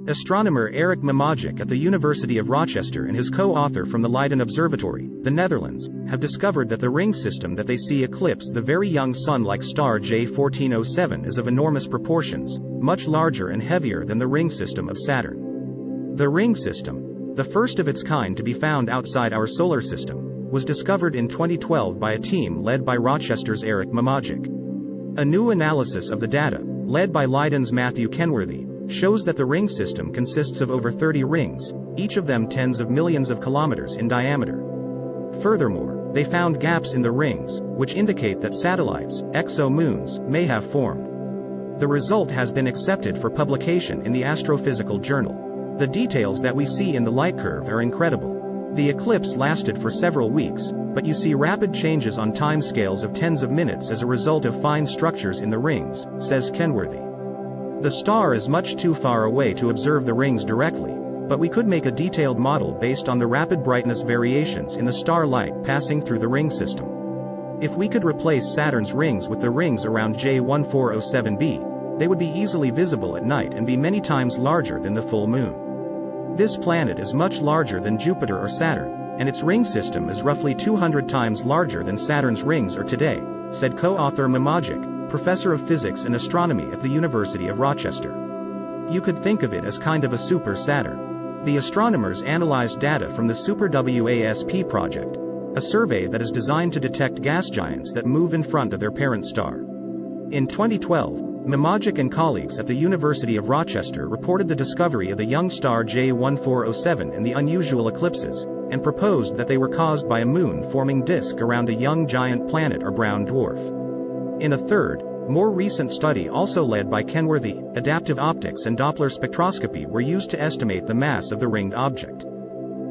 Astronomer Erik Mamagic at the University of Rochester and his co-author from the Leiden Observatory, the Netherlands, have discovered that the ring system that they see eclipse the very young Sun-like star J1407 is of enormous proportions, much larger and heavier than the ring system of Saturn. The ring system, the first of its kind to be found outside our solar system, was discovered in 2012 by a team led by Rochester's Erik Mamagic. A new analysis of the data, led by Leiden's Matthew Kenworthy, shows that the ring system consists of over 30 rings, each of them tens of millions of kilometers in diameter. Furthermore, they found gaps in the rings, which indicate that satellites, exo-moons, may have formed. The result has been accepted for publication in the Astrophysical Journal. The details that we see in the light curve are incredible. The eclipse lasted for several weeks, but you see rapid changes on timescales of tens of minutes as a result of fine structures in the rings, says Kenworthy. The star is much too far away to observe the rings directly, but we could make a detailed model based on the rapid brightness variations in the star light passing through the ring system. If we could replace Saturn's rings with the rings around J1407b, they would be easily visible at night and be many times larger than the full moon. This planet is much larger than Jupiter or Saturn, and its ring system is roughly 200 times larger than Saturn's rings are today, said co-author Mamagic, professor of physics and astronomy at the University of Rochester. You could think of it as kind of a Super-Saturn. The astronomers analyzed data from the Super-WASP project, a survey that is designed to detect gas giants that move in front of their parent star. In 2012, Mamagic and colleagues at the University of Rochester reported the discovery of the young star J1407 and the unusual eclipses, and proposed that they were caused by a moon-forming disk around a young giant planet or brown dwarf. In a third, more recent study also led by Kenworthy, adaptive optics and Doppler spectroscopy were used to estimate the mass of the ringed object.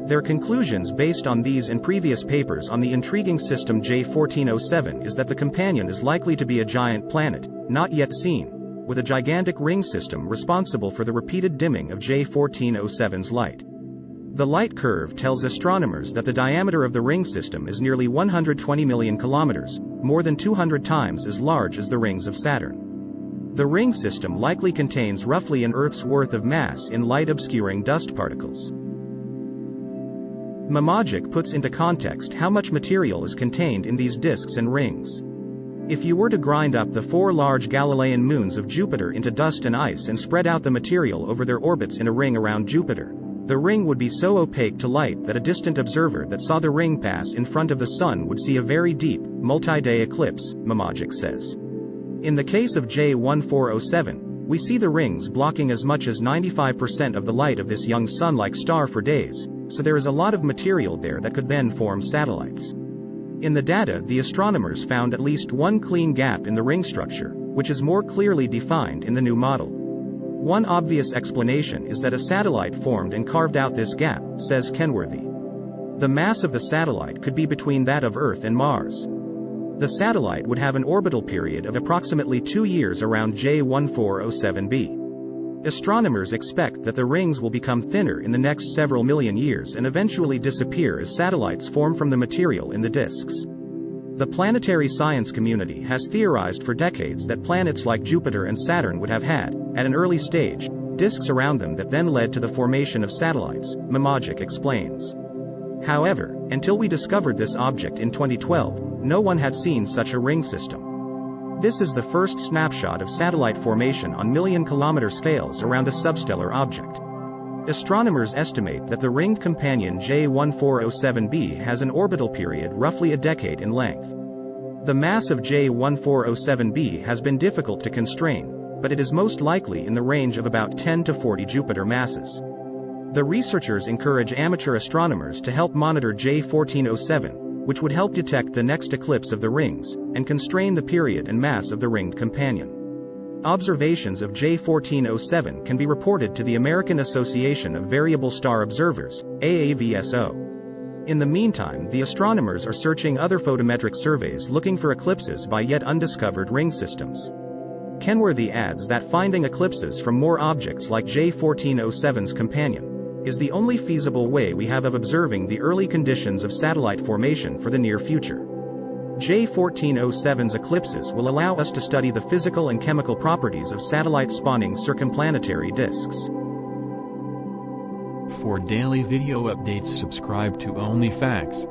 Their conclusions based on these and previous papers on the intriguing system J1407 is that the companion is likely to be a giant planet, not yet seen, with a gigantic ring system responsible for the repeated dimming of J1407's light. The light curve tells astronomers that the diameter of the ring system is nearly 120 million kilometers, more than 200 times as large as the rings of Saturn. The ring system likely contains roughly an Earth's worth of mass in light-obscuring dust particles. Mamagic puts into context how much material is contained in these disks and rings. If you were to grind up the 4 large Galilean moons of Jupiter into dust and ice and spread out the material over their orbits in a ring around Jupiter, the ring would be so opaque to light that a distant observer that saw the ring pass in front of the Sun would see a very deep, multi-day eclipse, Mamagic says. In the case of J1407, we see the rings blocking as much as 95% of the light of this young Sun-like star for days, so there is a lot of material there that could then form satellites. In the data, the astronomers found at least one clean gap in the ring structure, which is more clearly defined in the new model. One obvious explanation is that a satellite formed and carved out this gap, says Kenworthy. The mass of the satellite could be between that of Earth and Mars. The satellite would have an orbital period of approximately 2 years around J1407b. Astronomers expect that the rings will become thinner in the next several million years and eventually disappear as satellites form from the material in the disks. The planetary science community has theorized for decades that planets like Jupiter and Saturn would have had, at an early stage, disks around them that then led to the formation of satellites, Mamagic explains. However, until we discovered this object in 2012, no one had seen such a ring system. This is the first snapshot of satellite formation on million-kilometer scales around a substellar object. Astronomers estimate that the ringed companion J1407b has an orbital period roughly a decade in length. The mass of J1407b has been difficult to constrain, but it is most likely in the range of about 10 to 40 Jupiter masses. The researchers encourage amateur astronomers to help monitor J1407, which would help detect the next eclipse of the rings, and constrain the period and mass of the ringed companion. Observations of J1407 can be reported to the American Association of Variable Star Observers, AAVSO. In the meantime, the astronomers are searching other photometric surveys looking for eclipses by yet undiscovered ring systems. Kenworthy adds that finding eclipses from more objects like J1407's companion is the only feasible way we have of observing the early conditions of satellite formation for the near future. J1407's eclipses will allow us to study the physical and chemical properties of satellite-spawning circumplanetary disks. For daily video updates subscribe to Only Facts.